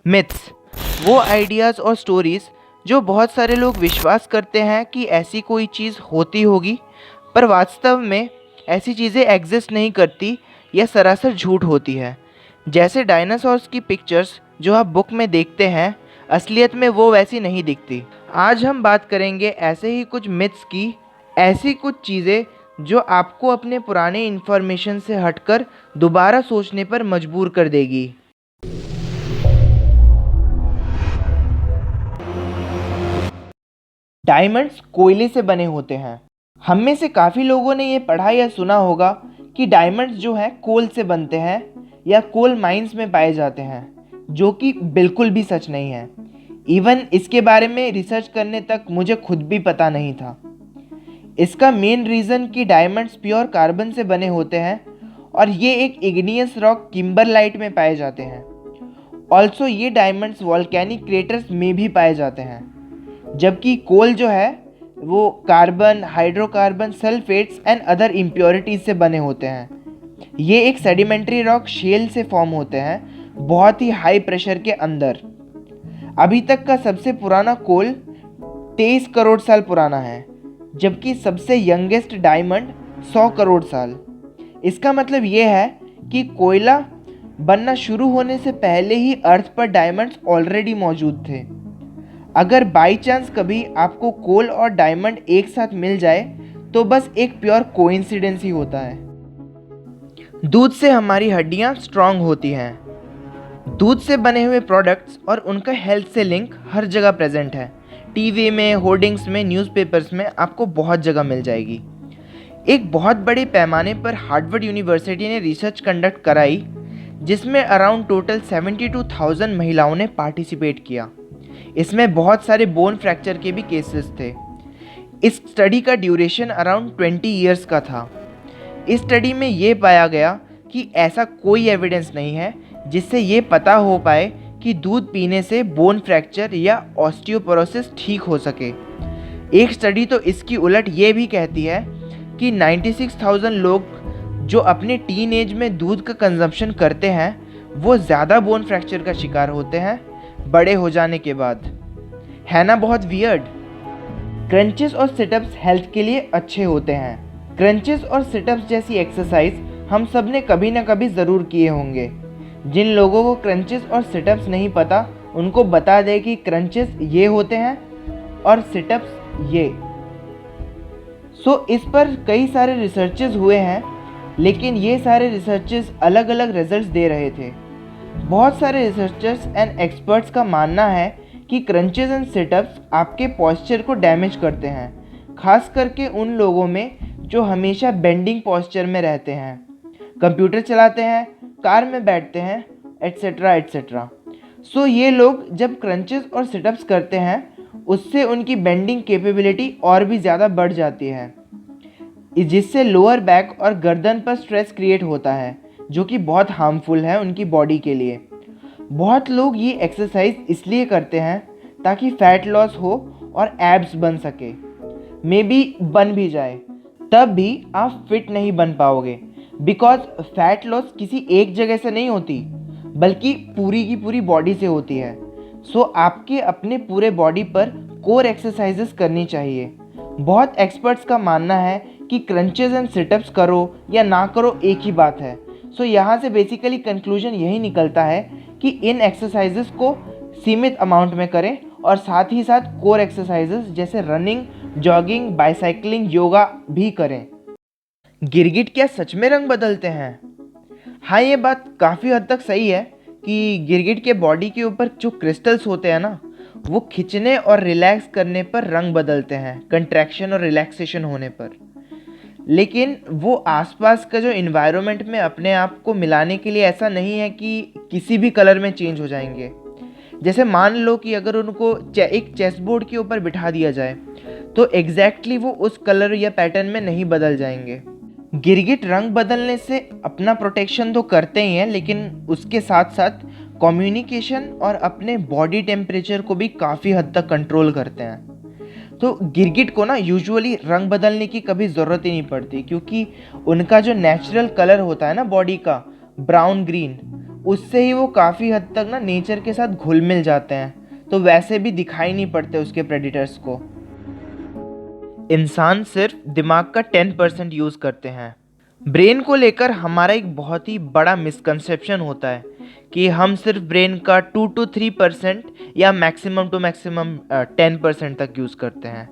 Myths वो ideas और stories जो बहुत सारे लोग विश्वास करते हैं कि ऐसी कोई चीज़ होती होगी, पर वास्तव में ऐसी चीज़ें एग्जिस्ट नहीं करती या सरासर झूठ होती है। जैसे डायनासोर्स की पिक्चर्स जो आप बुक में देखते हैं, असलियत में वो वैसी नहीं दिखती। आज हम बात करेंगे ऐसे ही कुछ मिथ्स की, ऐसी कुछ चीज़ें जो आपको अपने पुराने इन्फॉर्मेशन से हटकर दोबारा सोचने पर मजबूर कर देगी। डायमंड्स कोयले से बने होते हैं। हम में से काफ़ी लोगों ने ये पढ़ा या सुना होगा कि डायमंड्स जो हैं कोल से बनते हैं या कोल माइंस में पाए जाते हैं, जो कि बिल्कुल भी सच नहीं है। इवन इसके बारे में रिसर्च करने तक मुझे खुद भी पता नहीं था। इसका मेन रीज़न कि डायमंड्स प्योर कार्बन से बने होते हैं और ये एक इग्नियस रॉक किम्बरलाइट में पाए जाते हैं। ऑल्सो ये डायमंड्स वॉल्केनिक क्रेटर्स में भी पाए जाते हैं, जबकि कोल जो है वो carbon, hydrocarbon, sulphates and other impurities से बने होते हैं। ये एक सेडिमेंट्री रॉक शेल से फॉर्म होते हैं, बहुत ही हाई प्रेशर के अंदर। अभी तक का सबसे पुराना कोल 23 करोड़ साल पुराना है, जबकि सबसे यंगेस्ट डायमंड 100 करोड़ साल। इसका मतलब ये है कि कोयला बनना शुरू होने से पहले ही अर्थ पर डायमंड्स ऑलरेडी मौजूद थे। अगर बाई चांस कभी आपको कोल और डायमंड एक साथ मिल जाए तो बस एक प्योर कोइंसिडेंस ही होता है। दूध से हमारी हड्डियां स्ट्रांग होती हैं। दूध से बने हुए प्रोडक्ट्स और उनका हेल्थ से लिंक हर जगह प्रेजेंट है। टीवी में, होर्डिंग्स में, न्यूज़पेपर्स में आपको बहुत जगह मिल जाएगी। एक बहुत बड़े पैमाने पर हार्वर्ड यूनिवर्सिटी ने रिसर्च कंडक्ट कराई, जिसमें अराउंड टोटल 72,000 महिलाओं ने पार्टिसिपेट किया। इसमें बहुत सारे बोन फ्रैक्चर के भी केसेस थे। इस स्टडी का ड्यूरेशन अराउंड 20 ईयर्स का था। इस स्टडी में ये पाया गया कि ऐसा कोई एविडेंस नहीं है जिससे ये पता हो पाए कि दूध पीने से बोन फ्रैक्चर या ऑस्टियोपोरोसिस ठीक हो सके। एक स्टडी तो इसकी उलट ये भी कहती है कि 96,000 लोग जो अपने टीन एज में दूध का कंजम्पशन करते हैं वो ज़्यादा बोन फ्रैक्चर का शिकार होते हैं बड़े हो जाने के बाद। है ना बहुत वियर्ड। क्रंचेस और सिटअप्स हेल्थ के लिए अच्छे होते हैं। क्रंचेस और सिटअप्स जैसी एक्सरसाइज हम सब ने कभी ना कभी ज़रूर किए होंगे। जिन लोगों को क्रंचेस और सिटअप्स नहीं पता, उनको बता दें कि क्रंचेस ये होते हैं और सिटअप्स ये। इस पर कई सारे रिसर्चेस हुए हैं, लेकिन ये सारे रिसर्चेस अलग अलग रिजल्ट्स दे रहे थे। बहुत सारे रिसर्चर्स एंड एक्सपर्ट्स का मानना है कि क्रंचेस एंड सिटअप्स आपके पॉस्चर को डैमेज करते हैं, खास करके उन लोगों में जो हमेशा बेंडिंग पॉस्चर में रहते हैं, कंप्यूटर चलाते हैं, कार में बैठते हैं, एट्सेट्रा एट्सेट्रा। ये लोग जब क्रंचेस और सिटअप्स करते हैं, उससे उनकी बेंडिंग कैपेबिलिटी और भी ज़्यादा बढ़ जाती है, जिससे लोअर बैक और गर्दन पर स्ट्रेस क्रिएट होता है, जो कि बहुत हार्मफुल है उनकी बॉडी के लिए। बहुत लोग ये एक्सरसाइज इसलिए करते हैं ताकि फैट लॉस हो और एब्स बन सके। मे बी बन भी जाए, तब भी आप फिट नहीं बन पाओगे, बिकॉज फैट लॉस किसी एक जगह से नहीं होती, बल्कि पूरी की पूरी बॉडी से होती है। आपके अपने पूरे बॉडी पर कोर एक्सरसाइजेस करनी चाहिए। बहुत एक्सपर्ट्स का मानना है कि क्रंचेस एंड सिटअप्स करो या ना करो एक ही बात है। यहाँ से बेसिकली कंक्लूजन यही निकलता है कि इन एक्सरसाइजेस को सीमित अमाउंट में करें और साथ ही साथ कोर एक्सरसाइजेस जैसे रनिंग, जॉगिंग, बाइसाइकिलिंग, योगा भी करें। गिरगिट क्या सच में रंग बदलते हैं? हाँ, ये बात काफ़ी हद तक सही है कि गिरगिट के बॉडी के ऊपर जो क्रिस्टल्स होते हैं ना, वो खिंचने और रिलैक्स करने पर रंग बदलते हैं, कंट्रैक्शन और रिलैक्सेशन होने पर। लेकिन वो आसपास का जो इन्वायरमेंट में अपने आप को मिलाने के लिए ऐसा नहीं है कि किसी भी कलर में चेंज हो जाएंगे। जैसे मान लो कि अगर उनको एक चेस बोर्ड के ऊपर बिठा दिया जाए तो एग्जैक्टली वो उस कलर या पैटर्न में नहीं बदल जाएंगे। गिरगिट रंग बदलने से अपना प्रोटेक्शन तो करते ही हैं, लेकिन उसके साथ साथ कम्युनिकेशन और अपने बॉडी टेम्परेचर को भी काफ़ी हद तक कंट्रोल करते हैं। तो गिरगिट को ना यूजुअली रंग बदलने की कभी ज़रूरत ही नहीं पड़ती, क्योंकि उनका जो नेचुरल कलर होता है ना बॉडी का, ब्राउन ग्रीन, उससे ही वो काफ़ी हद तक ना नेचर के साथ घुल मिल जाते हैं, तो वैसे भी दिखाई नहीं पड़ते उसके प्रेडिटर्स को। इंसान सिर्फ दिमाग का 10% यूज़ करते हैं। ब्रेन को लेकर हमारा एक बहुत ही बड़ा मिसकंसेप्शन होता है कि हम सिर्फ ब्रेन का 2 to 3% या मैक्सिमम टू मैक्सिमम 10% तक यूज़ करते हैं,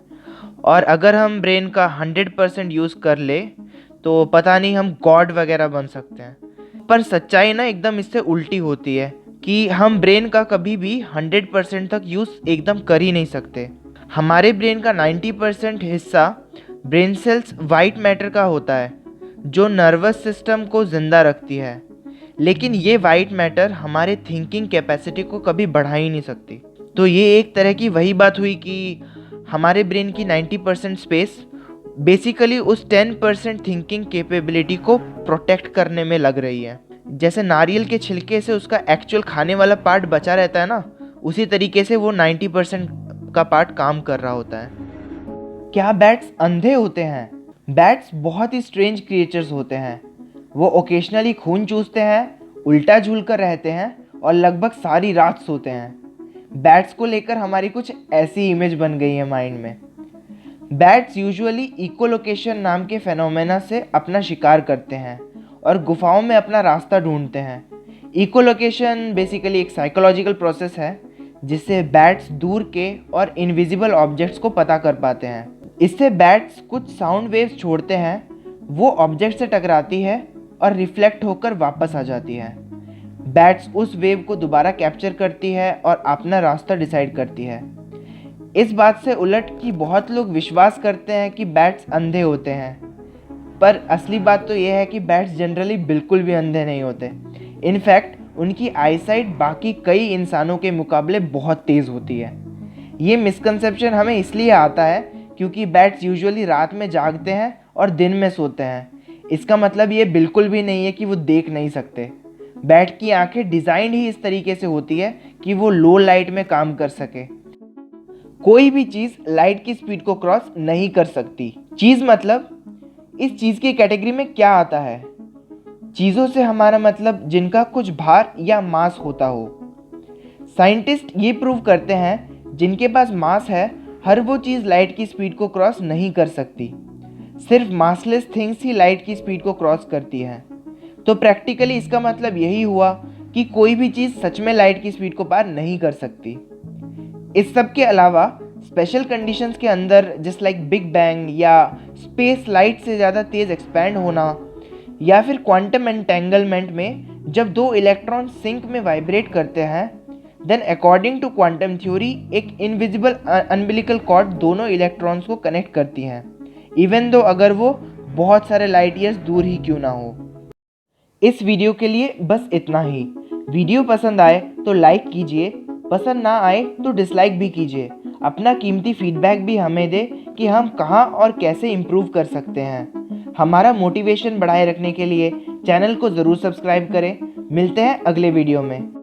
और अगर हम ब्रेन का 100% यूज़ कर ले तो पता नहीं हम गॉड वगैरह बन सकते हैं। पर सच्चाई ना एकदम इससे उल्टी होती है कि हम ब्रेन का कभी भी 100% तक यूज़ एकदम कर ही नहीं सकते। हमारे ब्रेन का 90% हिस्सा ब्रेन सेल्स वाइट मैटर का होता है, जो नर्वस सिस्टम को ज़िंदा रखती है, लेकिन ये वाइट मैटर हमारे थिंकिंग कैपेसिटी को कभी बढ़ा ही नहीं सकती। तो ये एक तरह की वही बात हुई कि हमारे ब्रेन की 90% स्पेस बेसिकली उस 10% थिंकिंग कैपेबिलिटी को प्रोटेक्ट करने में लग रही है। जैसे नारियल के छिलके से उसका एक्चुअल खाने वाला पार्ट बचा रहता है ना, उसी तरीके से वो 90% का पार्ट काम कर रहा होता है। क्या बैट्स अंधे होते हैं? बैट्स बहुत ही स्ट्रेंज क्रिएचर्स होते हैं। वो ओकेशनली खून चूसते हैं, उल्टा झूल कर रहते हैं और लगभग सारी रात सोते हैं। बैट्स को लेकर हमारी कुछ ऐसी इमेज बन गई है माइंड में। बैट्स यूजुअली इकोलोकेशन नाम के फेनोमेना से अपना शिकार करते हैं और गुफाओं में अपना रास्ता ढूंढते हैं। इकोलोकेशन बेसिकली एक साइकोलॉजिकल प्रोसेस है जिससे बैट्स दूर के और इनविजिबल ऑब्जेक्ट्स को पता कर पाते हैं। इससे बैट्स कुछ साउंड वेव्स छोड़ते हैं, वो ऑब्जेक्ट से टकराती है और रिफ्लेक्ट होकर वापस आ जाती है। बैट्स उस वेव को दोबारा कैप्चर करती है और अपना रास्ता डिसाइड करती है। इस बात से उलट कि बहुत लोग विश्वास करते हैं कि बैट्स अंधे होते हैं, पर असली बात तो यह है कि बैट्स जनरली बिल्कुल भी अंधे नहीं होते। इनफैक्ट उनकी आईसाइट बाकी कई इंसानों के मुकाबले बहुत तेज़ होती है। ये मिसकंसेप्शन हमें इसलिए आता है क्योंकि बैट्स यूजुअली रात में जागते हैं और दिन में सोते हैं। इसका मतलब ये बिल्कुल भी नहीं है कि वो देख नहीं सकते। बैट की आंखें डिज़ाइन ही इस तरीके से होती है कि वो लो लाइट में काम कर सके। कोई भी चीज़ लाइट की स्पीड को क्रॉस नहीं कर सकती। चीज़ मतलब इस चीज़ की कैटेगरी में क्या आता है? चीज़ों से हमारा मतलब जिनका कुछ भार या मास होता हो। साइंटिस्ट ये प्रूव करते हैं जिनके पास मास है, हर वो चीज़ लाइट की स्पीड को क्रॉस नहीं कर सकती। सिर्फ मासलेस थिंग्स ही लाइट की स्पीड को क्रॉस करती हैं। तो प्रैक्टिकली इसका मतलब यही हुआ कि कोई भी चीज़ सच में लाइट की स्पीड को पार नहीं कर सकती। इस सब के अलावा स्पेशल कंडीशंस के अंदर जस्ट लाइक बिग बैंग या स्पेस लाइट से ज़्यादा तेज़ एक्सपैंड होना या फिर क्वांटम एंटेंगलमेंट में जब दो इलेक्ट्रॉन सिंक में वाइब्रेट करते हैं, then according to quantum theory एक इनविजिबल अम्बिलिकल कॉर्ड दोनों इलेक्ट्रॉन्स को कनेक्ट करती हैं, इवन दो अगर वो बहुत सारे लाइट ईयर्स दूर ही क्यों ना हो। इस वीडियो के लिए बस इतना ही। वीडियो पसंद आए तो लाइक कीजिए, पसंद ना आए तो डिसलाइक भी कीजिए। अपना कीमती फीडबैक भी हमें दे कि हम कहाँ और कैसे इम्प्रूव कर सकते हैं। हमारा मोटिवेशन बढ़ाए रखने के लिए चैनल को ज़रूर सब्सक्राइब करें। मिलते हैं अगले वीडियो में।